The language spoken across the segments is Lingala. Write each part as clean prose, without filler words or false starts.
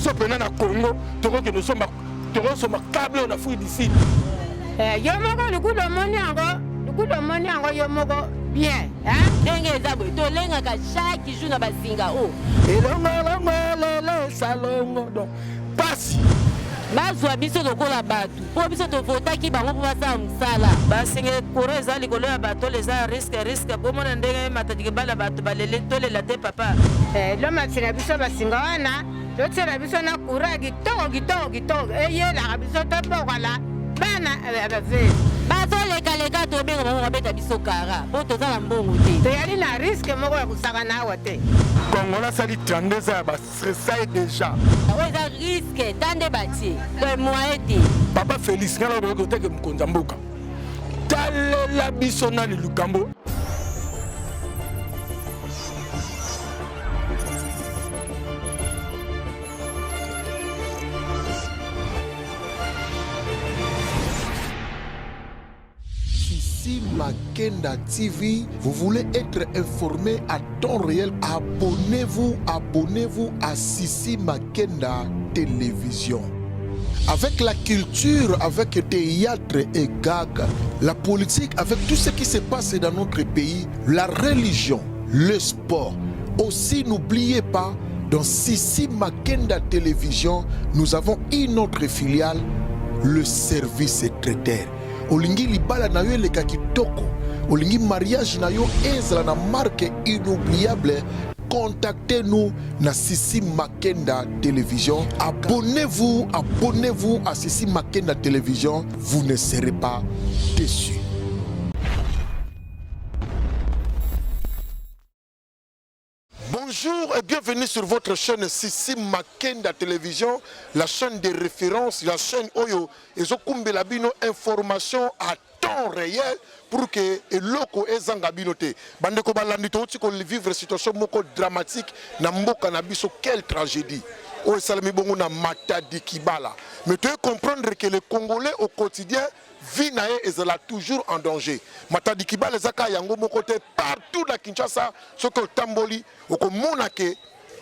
biso pena na Congo toko que nous sommes câble on a fouillé d'ici. Yo moko lukudo moni ango yo moko bien, hein? Ndenge ezabo to lenga ka chaque jour na basinga o. Elongo le salongo donc passe. Bazwa biso lokola batu. Po biso to fotaki bango po basa msala. Basinge koro eza likolo ya bato leza risque bomona ndenge matadike bala bato balele tolela te papa. Lo matsina biso basinga wana, lo tsela biso na kura gitoko. Yela biso to bokola. Bana abave. Bazo leka to benga bango babeta biso kara. Po to za mbongo te. To yali na risque moko ya kusaka na wote. Congola sali 32 ans ba stressé déjà. Ouais ça risque tande bati. To moyeti. Papa Félix ngala ba ko teke mkonza mboka. Talela biso na Lukambo. Makenda TV, vous voulez être informé à temps réel, abonnez-vous à Sissi Makenda Télévision. Avec la culture, avec le théâtre et gag, la politique, avec tout ce qui se passe dans notre pays, la religion, le sport. Aussi, n'oubliez pas, dans Sissi Makenda Télévision, nous avons une autre filiale, le service traiteur. Olingi libala na yo leka kitoko, olingi mariage na yo ezala na marque inoubliable, contactez-nous na Sissi Makenda Télévision. Abonnez-vous à Sissi Makenda Télévision, vous ne serez pas déçus. Bonjour et bienvenue sur votre chaîne Sissi Makenda Télévision, la chaîne de référence, la chaîne Oyo. Et je kumbela bino information à temps réel pour que eloko ezanga binote. Bande ko balandi to ti ko vivre situation moko dramatique na mboka na biso, quelle tragédie. O salami bongo na Matadi Kibala. Mais tu veux comprendre que les Congolais au quotidien vie na est toujours en danger. Matadi Kibala zaka yango moko te partout na Kinshasa, ce que tamboli oko monake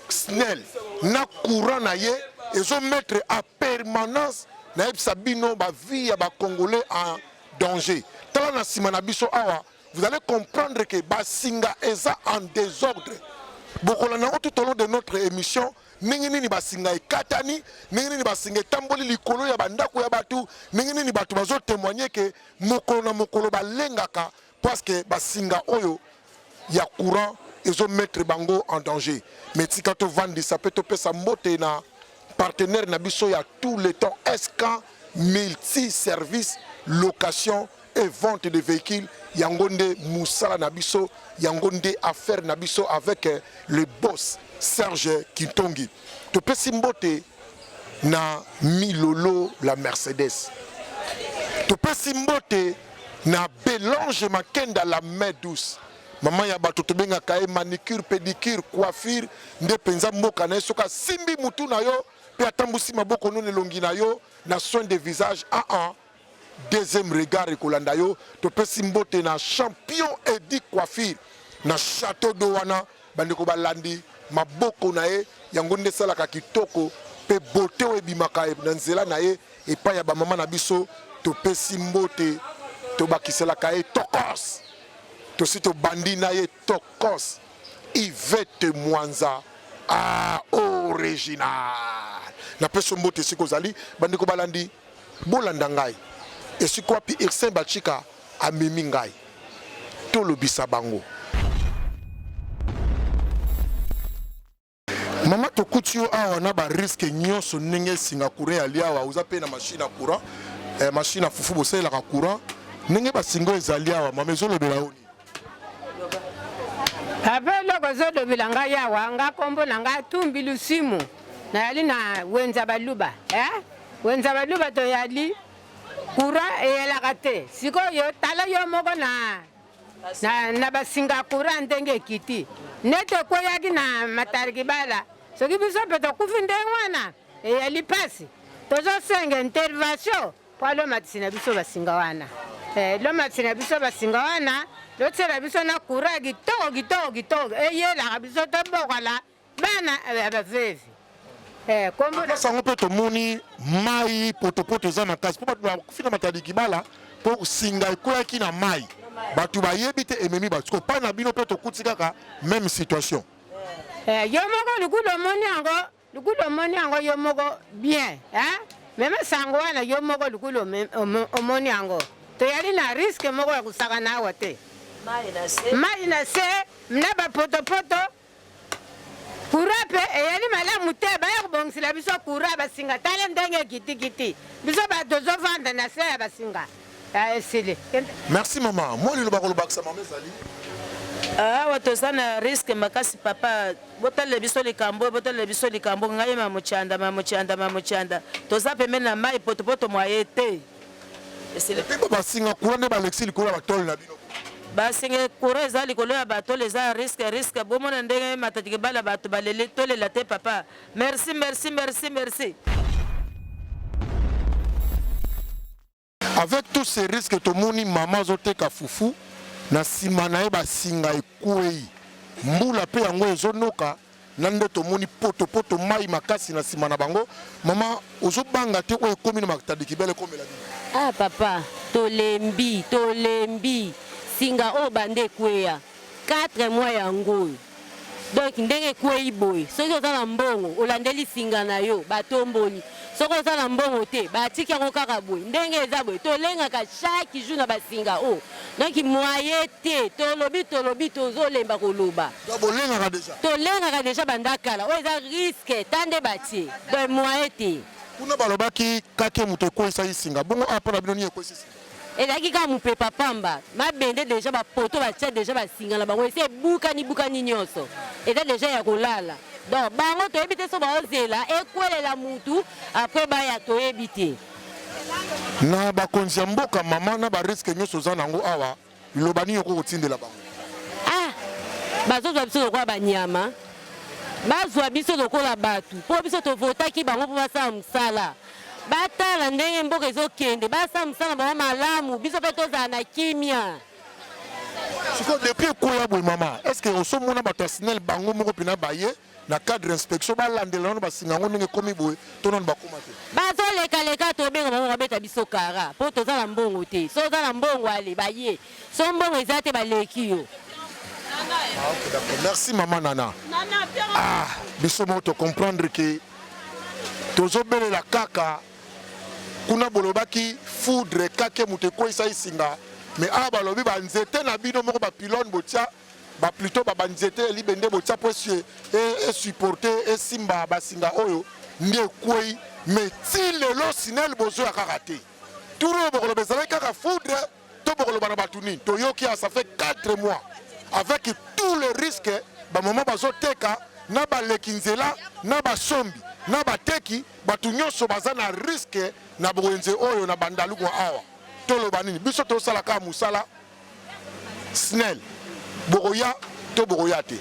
snel na courant na ye ezo mettre à permanence na sabino ba vie ya ba Congolais en danger. Tala na simana biso awa, vous allez comprendre que basinga eza en désordre. Bokola na tout au long de notre émission ningini ni basinga ekatani, ningini ni basinga tamboli likolo ya bandako ya batu, ningini ni batu bazo témoigner que mokolo na mokolo balengaka parce que basinga oyo ya courant ezo mettre bango en danger. Mais tika to vandi ça peut to pesa mbote na partenaire na biso ya tout le temps Escan multi-service location et vente de véhicules yangonde Moussala Nabiso, yangonde affaire Nabiso avec le boss Serge Kitongi. Tu peux simboter na Milolo la Mercedes. Tu peux simboter na Bélange Makenda la main douce. Maman ya bato to benga kae manicure pédicure coiffure nde penza mboka na soka simbi mutu na yo pe atambusi maboko no nelongi na yo na soin de visage deuxième regard ekolanda yo to pesi mbote na champion Edi coiffure na château d'Owana bandeko balandi maboko na ye yango nde salaka kitoko pe beauté ebimaka na nzela na ye epa ya ba mama na biso to pesi mbote to bakiselaka ye tokos to sito bandi na ye tokos Yvette Mwanza original na peso mbote sikozali bandeko balandi bolanda ngai esikwapi Ersin Bachika amemi ngai tolobisa bango. Mama tokuti yo awa na ba risque nyonso ndenge singa courant ali awa uza pe na machine à courant machine à fufu bosela ka courant ndenge basingo ezali awa mama ezolobela oni apelo kozolobela ngai awa nga kombo na nga tumbi lusimu na yali na wenza baluba wenza baluba to yali kura eyelaka te sikoyo tala yo moko na basinga kura ndenge ekiti nete koyaki na Matadi Kibala soki biso mpe tokufi ndenge wana eyali pasi tozosenga intervention po alomatisi na biso basinga wana lomatisi na biso basinga wana lotsela biso na kura kitoko eyelaka biso tobokola bana abavevi kombo sango mpe tomoni mai potopoto eza makasi mpo bato bakufina matadi kibala mpo singa ekweyaki na mai bato bayebi te ememi bato kopai na bino mpe tokuti kaka même situation yo moko lukulu omoni yango yo moko bien meme sango wana yo moko lukulu omoni yango toyali na riske moko ya kusaka na awa te mai na se na bapotopoto kura mpe eyali malamu te baya kobongisela biso kura basinga tala ndenge kitikiti biso bato tozovanda na se ya basinga esili. Merci mama moi liloba kolobakisa mama ezali awa toza na riske makasi papa botalele biso likambo ngai mamuchanda toza pembeni na mai potopoto mwaye te mpe basinga kura nde balexi likolo ya batole na bino basinga kura eza likolo ya batole eza riske bomona ndenge matadi kebala bato baleli tolela te papa merci. Avec tous ces risques tomoni mama azoteka fufu na nsima na ye basinga ekwei mbula mpe yango ezonoka na nde tomoni potopoto mai makasi na nsima na bango mama ozobanga te oyo ekomi na matadi kibele ekomela bino papa tolembi singa oyo bande ekweya 4 mois yango oyo donc ndenge ekwei boye soki oza na mbongo olandeli singa na yo batomboli soki oza na mbongo te batiki yango kaka boye ndenge eza boye tolengaka chaque jour na basinga oyo donc moye te tolobi tozolemba koloba tolengaka deja bandakala oyo eza riske ta nde batie donc moye te kuna balobaki kake moto ekweyisaki singa bongo apo na bino ni ekweyisi singa ezalaki kaka mopepa pamba mabende deja bapoto batia deja basinga na bango esi ebukani nyonso eza deja ya kolala donc bango toyebi te so baozela ekwelela mutu apres baya toyebi te na bakonzi ya mboka mama na bariske nyonso oza nango awa liloba nini oko kotindela bango bazozwa biso lokola banyama bazwa biso lokola bato mpo biso tovotaki bango mpo basala mosala batala ndenge mboka ezokende basala mosala bango malamu biso mpe tozala na kimia siko depuis ekoya boye mama est ce que osomona bato ya sinel bango moko mpena baye na cadre inspection balandela nano basinga yango ndenge ekomi boye to nano bakoma te bazolekaleka tobenga bango babeta biso kara mpo toza na mbongo te so oza na mbongo ale baye so mbongo eza te baleki yo. Ok, d'accord. Merci maman Nana. Biso mo to comprendre que tozobelela kaka kuna bolobaki foudre kake mutu ko isa isinga mais balobi banzete na bino moko ba pylone botia ba plutôt ba banzete libende botia posie et supporter et simba basinga oyo nde kwei mais ti lelo sinel bozo ya karaté turo bokolo bezala kaka foudre to bokolo bana batuni to yoki ça fait 4 mois avec tous les risques ba moment bazoteka na baleki nzela na basombi na bateki batu nyonso baza na risque na bowenze oyo na bandaluku awa toloba nini biso tosala ka musala snel bokoya to bokoya te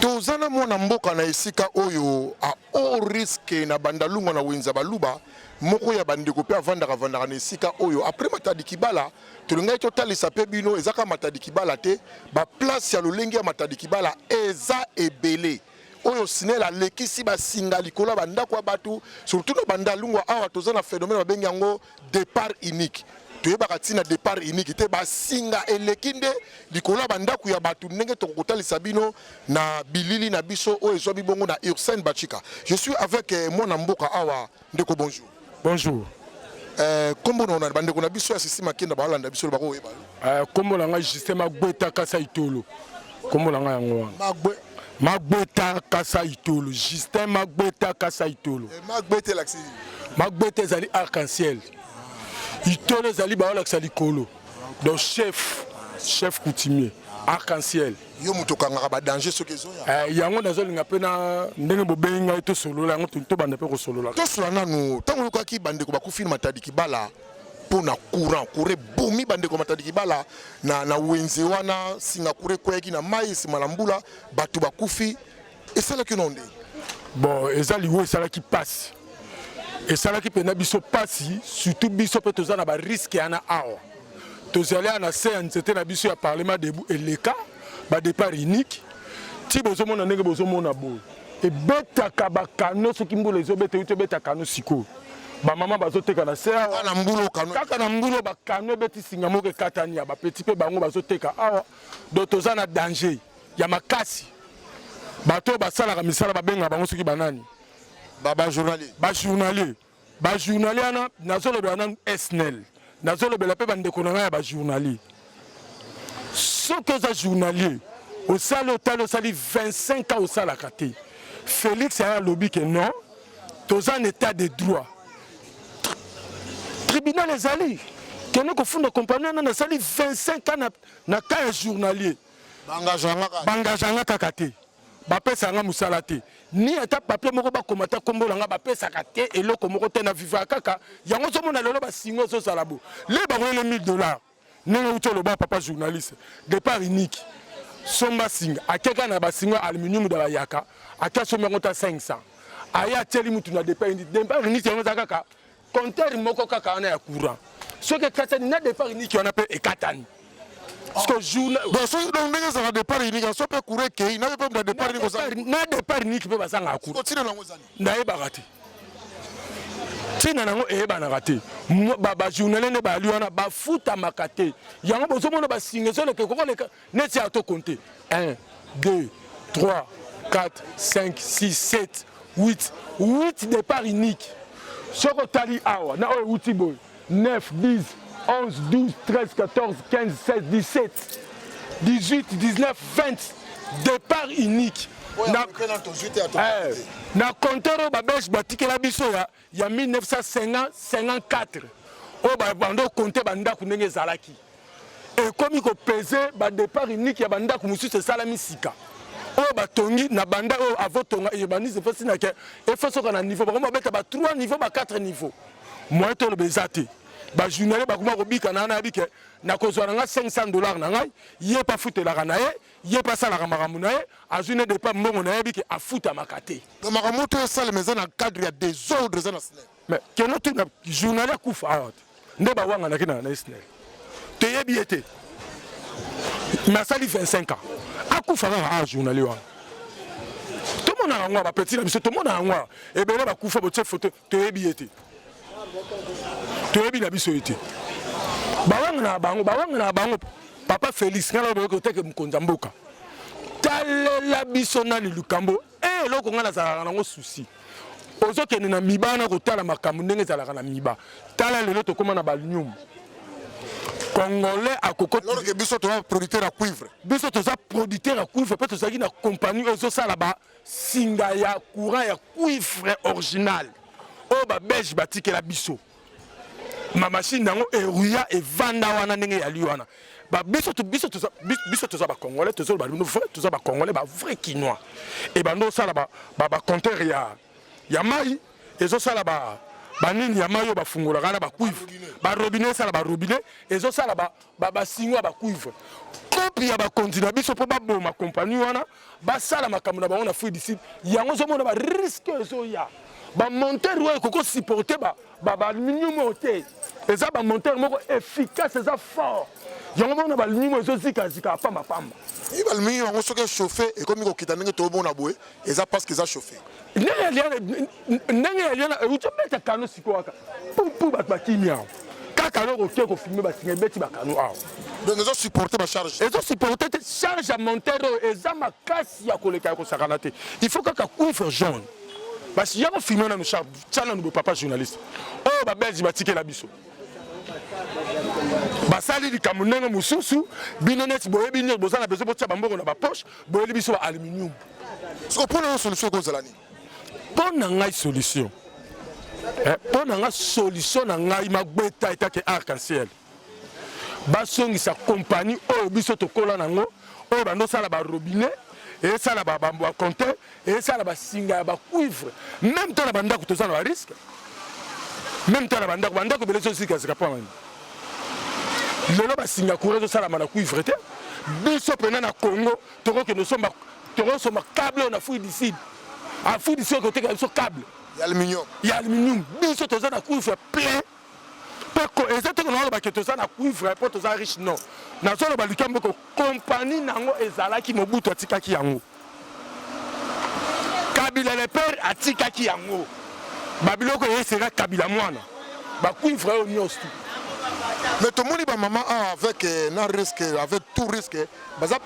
tozana mwana mboka na esika oyo a haut risque na bandalungu na wenza baluba moko ya bandeko pe avandaka na esika oyo après matadi kibala tolingai totalisa pe bino ezaka matadi kibala te ba place ya lolenge ya matadi kibala eza ebele oyo sinel alekisi basinga likolo bandako ya batu surtout na bandalungu awa toza na phénomène babengi yango départ unique toyebaka ntina départ unique te basinga eleki nde likolo bandako ya batu ndenge tokokotalisa bino na bilili na biso oyo ezwa bibongo na Ursène Bachika. Je suis avec mwana mboka awa ndeko bonjour. Bonjour. Kombo na bandeko na biso ya sisi makenda balanda biso bako oyeba. Kombo na nga Justin Magbeta Kasa Itolo. Kombo na nga yango wana. Magbeta Kasa Itolo. Justin Magbeta Kasa Itolo. Magbeta laksi. Magbeta ezali arc-en-ciel. Itolo ezali baolakisa likolo. Donc chef coutumier arc-en-ciel. Yo mutokanga ba danger soki ezoya. Yango nazolinga pe na ndenge bobenga to solola yango to banda pe ko solola. To solola nanu tango yokaki bandeko bakufina matadi kibala pona courant bomi bandeko matadi kibala na wenze wana Singapore koyaki na mai sima na mbula batu bakufi esalaki nonde. Bon ezali wo esalaki passe. Esalaki pena biso pasi surtout biso pe tozana ba risque ana awa. Tozali na séance nzete na biso ya parlement debout eleka ba départ unique ti bozomona ndenge bozomona boye ebetaka bakano soki mbula ezobeta uti ebeta kano sikoyo bamama bazoteka na se awa kaka na mbula bakano ebeti singa moko ekatani ya bapeti mpe bango bazoteka awa do toza na danger ya makasi bato basalaka misala babengaka bango soki banani bajournalier wana nazolobela nanu snl nazolobela mpe bandeko na ngai ya bajournalier soki oza journalier osali otali osali 25 ans osalaka te Félix aya alobi ke non toza en état de droit tribunal ezali kende kofunda kompani wana nasali 25 ans na ka ya journalier bangazanga kaka te bapesanga mosala te ni ata papier moko bakomata kombolanga bapesaka te eloko moko te na vivre kaka yango ozomona lelo basingo ezosala bo le bakoyele $1000 ndenge uti oloba papa journaliste départ unique somba singa akeka na basingo aluminium da bayaka aka somba yango ta 500 aya atieli mutu na départ unique yango eza kaka compteur moko kaka wana ya courant soki ekatani na départ unique wana mpe ekatani parce que journal donc ndenge ezala départ unique so mpe courant ekei na mpe na départ unique na départ unique mpe bazanga courant nayebaka te ntina nango eyebanaka te bajournaliste nde bali wana bafutamaka te yango bozomona basinga ezoleka kokoleka neti ya tokonte 1 2 3 4 5 6 7 8 départ unique soki otali awa na oyo euti boye 9 10 11 12 13 14 15 16 17 18 19 20 départ unique na compteur oyo babelge batikela biso ya 1954 oyo bando compte bandako ndenge ezalaki ekomi kopese badépart unique ya bandako mosusu esalami sika oyo batongi na banda oyo avotonga eyebanisi efosinake efosoka na niveau bakoma babeta ba 3 niveau ba 4 niveau moyen toloba eza te bajournalier bakoma kobika na wana yabike nakozwa na nga $500 na ngai ye pa futelaka na ye pa asalaka makambo na ye azwi ne depa mbongo na ye bike afutamaka te makambo to esalema eza na cadre ya désordre eza na snel mais keno tuna journalier akufa awa te nde bawanganaki na snel toyebi ye te mais asali 25 ans akufa kaka awa journalier wana tomonaka yango bapeti na biso tomonaka yango ebele bakufa botie foto toyebi ye te toyebi na biso ye te bawanga na bango papa Félix ngala boye koteke mkonza mboka talela biso na lilukambo eloko ngala zalaka nango susi ozokende na miba na kotala makambo ndenge ezalaka na miba tala lelo tokoma na balunium congolais akokoti alors que biso toza producteur ya cuivre biso toza producteur ya cuivre mpe tozalaki na compagnie ezosala basinga ya courant ya cuivre original oyo babelge batikela biso mamachine nango eruya evanda wana ndenge yali wana biso toza bacongolais tozoloba bino vrai toza bacongolais bavrai kinois e bando osala bacompteur ya mai ezosala banini ya mai oyo bafungolaka na bacuivre barobinet esala barobinet ezosala basingo ya bacuivre kopi ya bakonzi na biso mpo baboma kompagnie wana basala makambo na bango na fruit du sud yango ozomona bariske ezoya bamonteur oyo ekoko supporte baaluminium oyo te eza bamonteur moko efficace eza fort yango mona baaluminium ezozikazika apambapamba i baaluminium yango soki echauffe ekomi kokita ndenge tobona boye eza parce que eza chauffe ndenge yaliana euti obeta kano sikoyo kaka pupu bato bakimi awa kaka loko oke kofilme basinga ebeti bakano awa donc ezosupporte bacharge ezosupporte te charge ya monteur oyo eza makasi ya koleka ya kosakana te il faut kaka cuivre jaune basi yako filme nanu tia nanu bopapa journaliste oyo babelge batikela biso basali likambo ndenge mosusu bino neti boyebi neti boza na besoin botia bambongo na bapoche boyeli biso baaluminium soko mpo na yo solution ekozala nini mpo na ngai solution mpo na ngai solution na ngai magbeta etake arc-en-ciel basongisa kompagnie oyo biso tokola nango oyo bandosala barobinet esala bacompteur esala basinga ya bacuivre même temps na bandako toza na barisque même temps na bandako ebele ezosikasika mpo mani lelo basinga courant ezosalama na cuivre te biso mpena na congo tokokende tokosomba câble oyo na fruit du sud fruit du sud koteka biso câble ya aluminium biso toza na cuivre plein mpe eza toko naolobake toza na cuivre mpo toza riche non nazoloba likambo ko kompagnie nango ezalaki mobutu atikaki yango Kabila le père atikaki yango babiloko yesera Kabila mwana bakuivre au nyos tout. Mais tout le monde maman avec un risque, avec tout risque,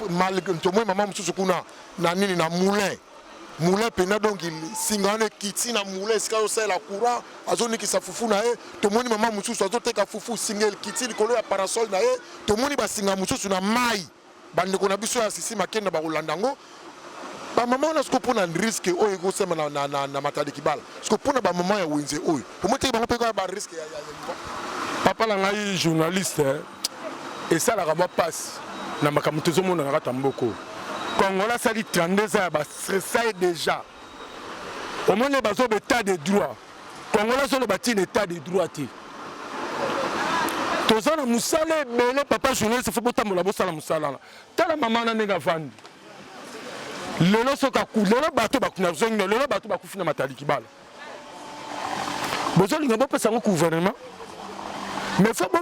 malgré tout le monde maman mususu kuna na nini na moulin pena donc il singane kiti na moulin ska osa la courant azoni ki sa fufu na e tout le monde maman mususu azoteka fufu single kiti likolo ya parasol na e tout le monde ba singa mususu na mai bande ko na biso ya sisi makenda ba rolandango ba maman na sko pona risque oyo go sema na matadi kibala sko pona ba maman ya wenze oyo pour moi te ba ko ba risque ya papa la ngai journaliste et ça la raba passe na makambo tozomona na kata mboko Congolais sali 32 ans ba stressé déjà au moins bazo état de droit Congolais solo bati état de droit ti tozana musale bele papa journaliste faut botambola bosala musala tala maman na nenga vandi lelo soka ku lelo bato bakuna zongi lelo bato bakufina matali kibala bozo linga bopesa ngo gouvernement. Mais il faut que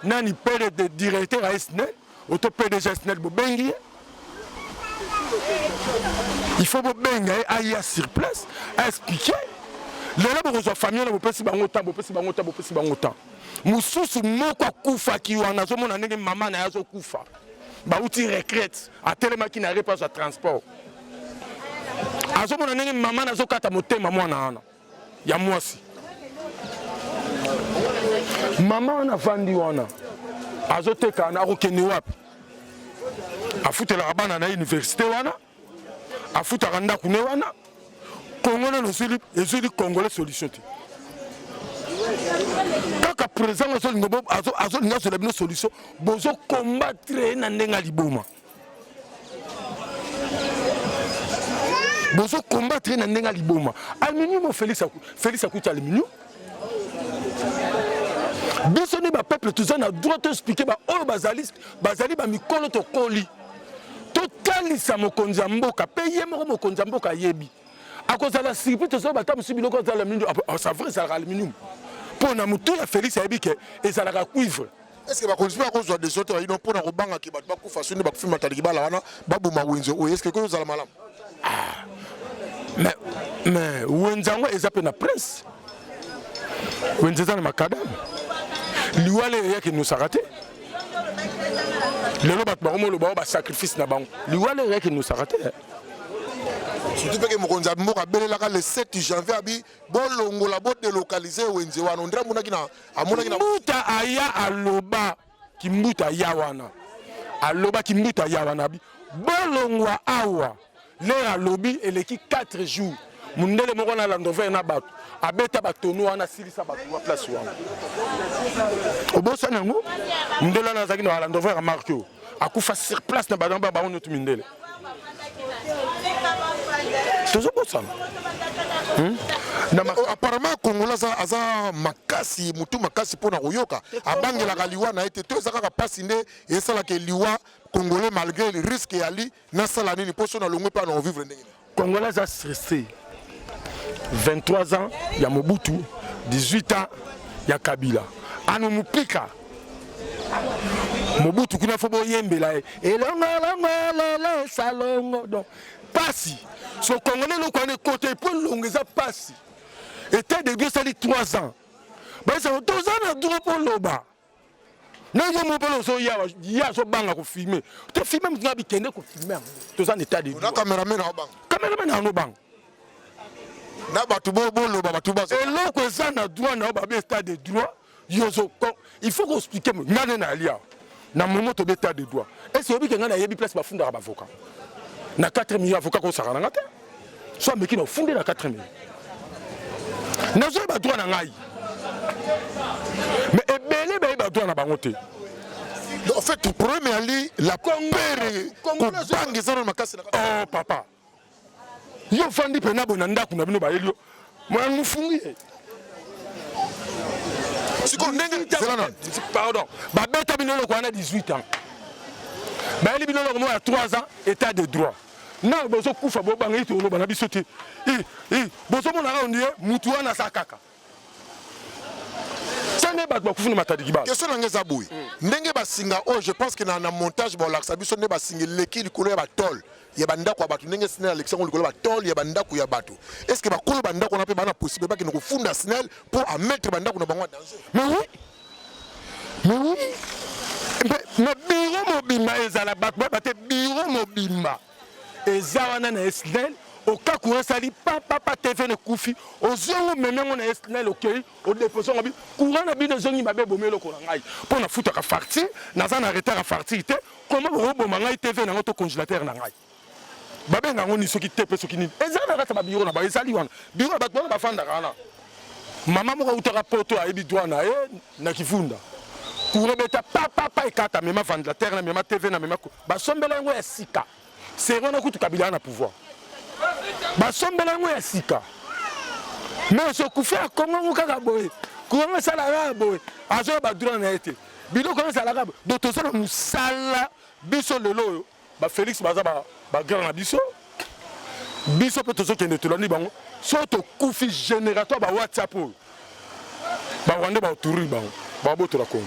nani père de directeur à SNEL, auto PDG SNEL bengi. Il faut que bengi aille sur place à expliquer. Les gens qui ont famille ne peuvent pas autant. Mususu moko kufa ki wana zo mona ndenge mama na yazo kufa. Ba uti retraite a tellement qui n'arrive pas à transport. Azo mona ndenge mama na zo kata motema mwana ana. Ya mwasi. Maman na vandi wana azoteka na okene wapi afutela rabana na université wana afuta ndako ne wana Congolais no sili ezili Congolais solution te kaka président azo linga so la solution bozo combattre na ndenga liboma bozo combattre na ndenga liboma aluminium Félix akuta aluminium Bisoni ba peuple tout ça na droit de expliquer ba o bazali ba mikolo to koli to kalisa mokonza mboka paye mo mokonza mboka yebi akozala sipi to so ba tamu sibi loko za aluminium ça vrai ça aluminium pour na mutu ya Félix ayebike et ça la cuivre. Est-ce que ba continue à cause des autres ils n'ont pas na robanga ki ba kufa suni ba kufima talikibala wana babu mawinzo o est-ce que ko za la malam mais wenzango ezape na presse wenzeza na makadam liwale yake nous s'arrêter le lobat ba mo lo ba sacrifice na bango liwale yake nous s'arrêter surtout que mokonza mboka belelaka le 7 janvier abi bolongola bo délocaliser wenze wana ndra munaki na amonaki na mbuta aya aloba kimbuta ya wana aloba kimbuta ya wana bi bolongwa awa le alobi eleki 4 jours mundele moko na landover na bato abeta batono wana silisa bato wa place wana obosa nango mundele na zaki na landover a marqué akufa sur place na badamba ba on tumindele toujours bosa apparemment Congolais aza makasi mutu makasi pona koyoka abangela kaliwa na ete to zaka pasi nde esala ke liwa Congolais malgré le risque yali na sala nini poso na longwe pa na vivre ndenge Congolais a stressé 23 ans ya Mobutu 18 ans ya Kabila ano mupika Mobutu kuna fobo yembela elongo salongo donc pasi so Congolais lo connaît côté pour longeza pasi était de Dieu sali 3 ans ba ça 2 ans na droit pour loba na yo mo pelo so ya so banga ko filmer te filmer mutuna bi kende ko filmer to ça état de na cameraman na bang na batu bo loba batu ba et là que ça na droit na ba état de droit yo so il faut qu'on explique ngane na alia na moment to état de droit et c'est obi que ngana yebi place ba funda ba avocat na 4 millions avocat ko saka na ngata soit meki na funda na 4 millions na zo ba droit na ngai mais ebele ba droit na bango te en fait le problème ali la père ko bangi zana makasi na oh papa yo fandi pena bona ndaku na bino ba elio mo mufungi siko ndenge pardon ba beta bino lo kwa na 18 ans ba eli bino lo mo ya 3 ans état de droit na bozo kufa bo bangi to lo bana bisote bozo mo na on dit mutu wana sakaka ça n'est bato bakufi na matadi kibala question na ngeza boy ndenge basinga oh je pense que na montage ba laksa biso ne basinga leki likolo ya batol ya bandako ya bato ndenge Snell Alexandre likolo ya batol ya bandako ya bato est-ce que bakolo bandako na pe bana possible ba ki na kufunda Snell pour à mettre bandako na bango en danger mais oui na biro mobimba ezala bato bate biro mobimba eza wana na Snell oka courant sali papa TV ne kufi ozongo menengo na Snell okei o déposer ngabi courant na bino zongi mabe bomelo ko ngai pour na futa ka farti na za na retard ka farti te comment robo mangai TV na ngoto congélateur na ngai babe ngango ni soki te pe soki ni eza na kata ba biro na ba ezali wana biro ba to ba fanda kana mama mo utaka poto ayebi douana na kifunda courant beta papa ikata mema ventilateur na mema TV na mema ba sombela ngo ya sika c'est rona kutu kabila na pouvoir basombela ngo ya sika mais sokufi akongo kaka boye kuanga salaka boye azo badura na ete biloko na salaka do tozala musala biso lelo oyo ba Félix baza ba grand na biso pe tozokende tolani bango so tokufi générateur ba WhatsApp oyo ba wande ba oturi bango ba botola Congo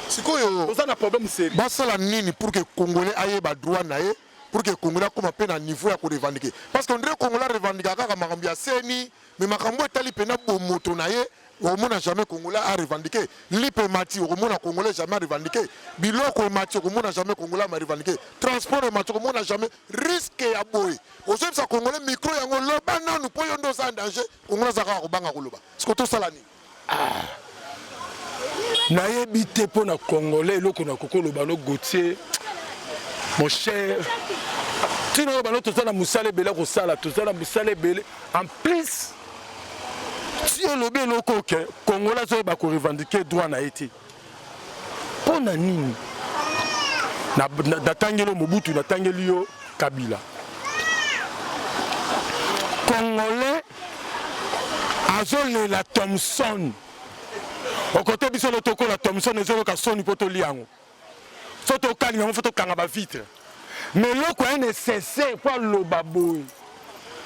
sikoyo tozana problème sérieux basala nini pour que Congolais aye ba droit na ye pour que Congolais comme à peine à niveau à revendiquer parce qu'on dirait Congolais revendiquer kaka makambo ya seni mais makambo etali pena bomoto na ye au monde jamais Congolais a revendiqué lipe mati au monde Congolais jamais revendiqué biloko mati au monde jamais Congolais a revendiqué transport mati au monde jamais risque ya boy au même ça Congolais micro yango loba nanu po yondo za danger Congolais za ko banga koloba ce to sala ni na yebite po na Congolais loko na kokolo bano Gauthier mon cher, tu n'as pas tout ça la moussale belé au sala, tout ça la moussale belé. En plus, si on le bien le coquin, Congolais ça va revendiquer droit na été. Pour nani, na tangelo Mobutu, na tangelo Kabila. Congolais, azole la Thompson. Au côté de ce toko la Thompson, les autres qui sont ni poto liango. Faut au calme, il faut au calme vitre. Mais le coin est nécessaire pour le baboui.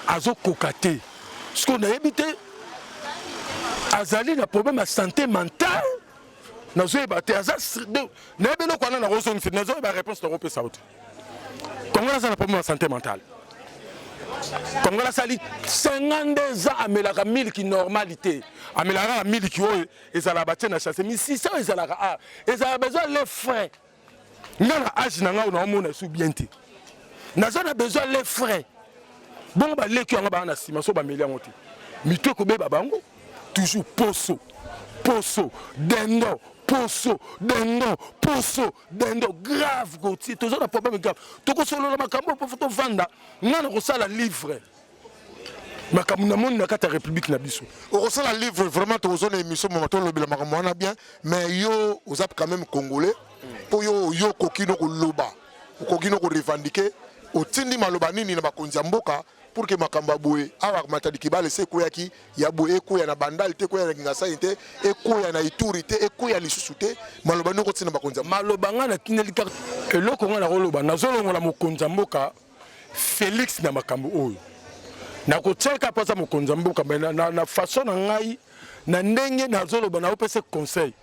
Azo cocaté. Ce qu'on a évité, Azali a problème de santé mentale. Nous avons battu Azali. Nous avons une réponse de l'Europe Saoudite. Comment on a un problème de santé mentale? Comment on a 52 ans à Melaka 1000 qui normalité. À Melaka 1000 qui est à la bâtisse na chasse. Mais 600 ils ont la ils ont besoin les frais. Nana âge na nga na mona sou bien te. Naza na besoin les frais. Bon ba leki nga ba na sima so ba melia ngote. Mito ko be babango toujours poso. Dendo, poso, dendo grave Gauthier. Toujours un problème grave. Toko solo la makambo pour photo vanda. Nana ko sala livre. Makambo na mona kata république na biso. Au sala livre vraiment to zone émission moment lo bila makambo na bien mais yo aux ap quand même congolais. Po yo kokino ko loba kokino ko revendiquer otindi maloba nini na bakonzi mboka pour que makamba boye awa matadi kibale se ko yaki ya boye ko ya na bandal te ko ya ngasa inte e ko ya na iturité e ko ya lisusute maloba noko tsina bakonzi maloba ngana kineli ka eloko ngana ko loba nazolongo la mokonzi mboka Félix na makambo oyo na ko tseka pasa mokonzi mboka na façon na ngai na ndenge nazoloba na opese conseil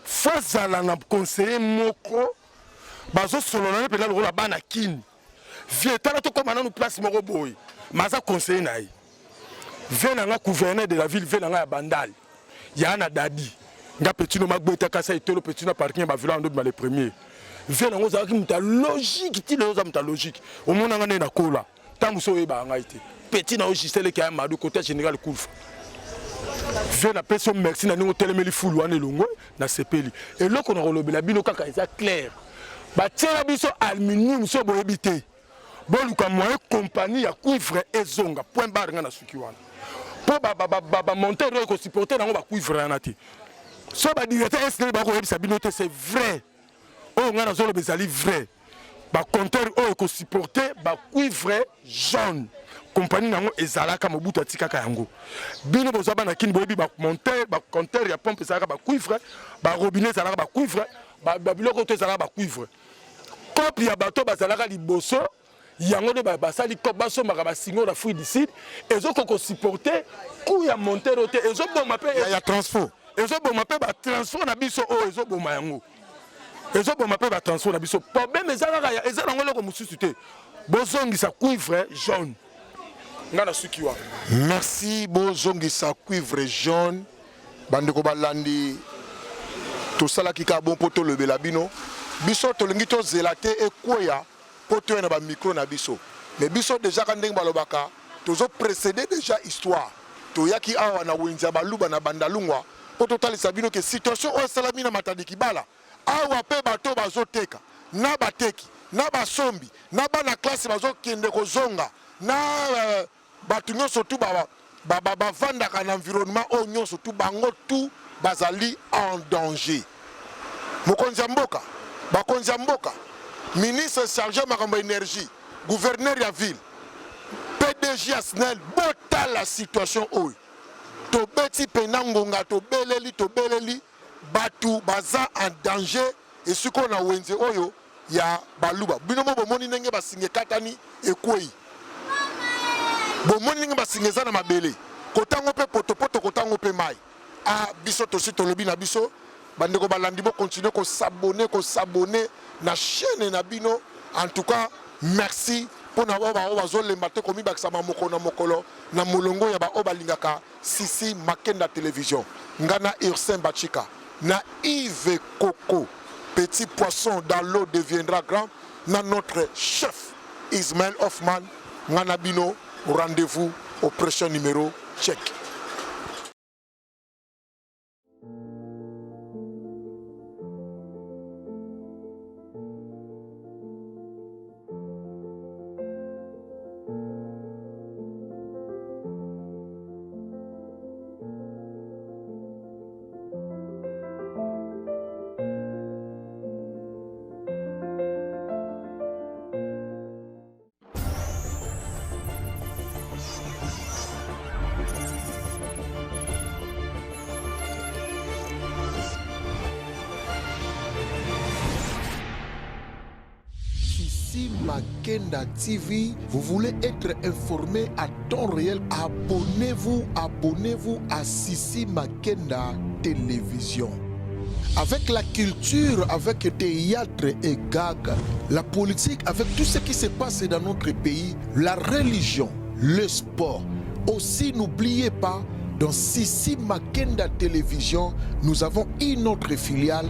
fazala na conseiller moko bazo solo na pela lokola bana kini vie tala to komana no place moko boy maza conseiller na yi vie na nga gouverneur de la ville vie na nga ya bandal ya na dadi nga petino magbeta kasa itelo petino parking ba villa ndo ba les premiers vie na ngo za ki muta logique ti le za muta logique o mona nga na kola tangu so e ba nga ite petit na o gisele ki ya madu côté général Kulfa je na personne merci na ningo telemeli fulu wana elongo na sepeli eloko na kolobela bino kaka eza clair batiela biso aluminium so boyebite boluka moyen compagnie ya cuivre ezonga point barre nga na suki wana po ba monter ko supporter nango ba cuivre na te so ba directeur SNL ba ko yebisa bino te c'est vrai o nga na zolo bezali vrai ba compteur o ko supporter ba cuivre jaune compagnie nango ezalaka Mobutu atikaka yango bino bozaba na kini boyebi ba monter ba compteur ya pompe ezalaka ba cuivre ba robinet ezalaka ba cuivre ba biloko to ezalaka ba cuivre copie ya bato bazalaka liboso yango de basali ko baso makaba singo la fruit du sud ezoko ko supporter coup ya monter ote ezoboma pe ya transfo ezoboma mpe batransport na biso oyo ezoboma yango ezoboma mpe batransport na biso problème eza kaka eza nango eloko mosusu te bozongisa cuivre jaune nga na suki wa merci bozongisa cuivre jaune bandeko balandi tosalaki ka bon mpo tolobela bino biso tolingi tozela te ekweya mpo toya na bamikro na biso mais biso déjà ka ndenge balobaka tozoprésede déjà histoire toyaki awa na wenzi ya baluba na bandalungwa mpo totalisa bino ke situation oyo esalami na matadi kibala awa mpe bato bazoteka na bateki na basombi na bana klase bazokende kozonga na bato nyonso tu bavandaka na environnement oyo nyonso tu bango tu bazali en danger. Mokonzi ya mboka bakonzi ya mboka ministre chargé makambo ya énergie gouverneur ya ville PDG ya SNEL botala situation oyo tobeti pena ngonga tobeleli batu baza en danger esiko na wenze oyo ya baluba bino mo bomoni ndenge basinge katani ekwei bomoni ndenge basinge eza na mabele kotango mpe potopoto kotango mpe mai biso tosi tolobi na biso bandeko balandi bo continuer ko s'abonner na chaîne na bino en tout cas merci pour na ba bazolemba te komi bakisa mokolo na molongo ya ba obalingaka Sisi Makenda télévision ngana Ursin Bachika na Yves Coco petit poisson dans l'eau deviendra grand na notre chef Ismaël Hoffman ngana bino rendez-vous au prochain numéro check. Makenda TV, vous voulez être informé à temps réel, abonnez-vous à Sisi Makenda Télévision. Avec la culture, avec théâtre et gag, la politique, avec tout ce qui se passe dans notre pays, la religion, le sport. Aussi, n'oubliez pas, dans Sisi Makenda Télévision, nous avons une autre filiale,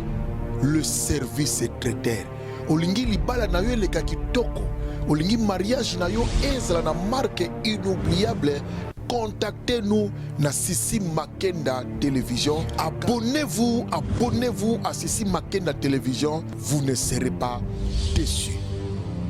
le service traiteur. Olingi libala na yo leka kitoko, olingi mariage na yo ezala na marque inoubliable, contactez-nous na Sisi Makenda Télévision. Abonnez-vous à Sisi Makenda Télévision, vous ne serez pas déçus.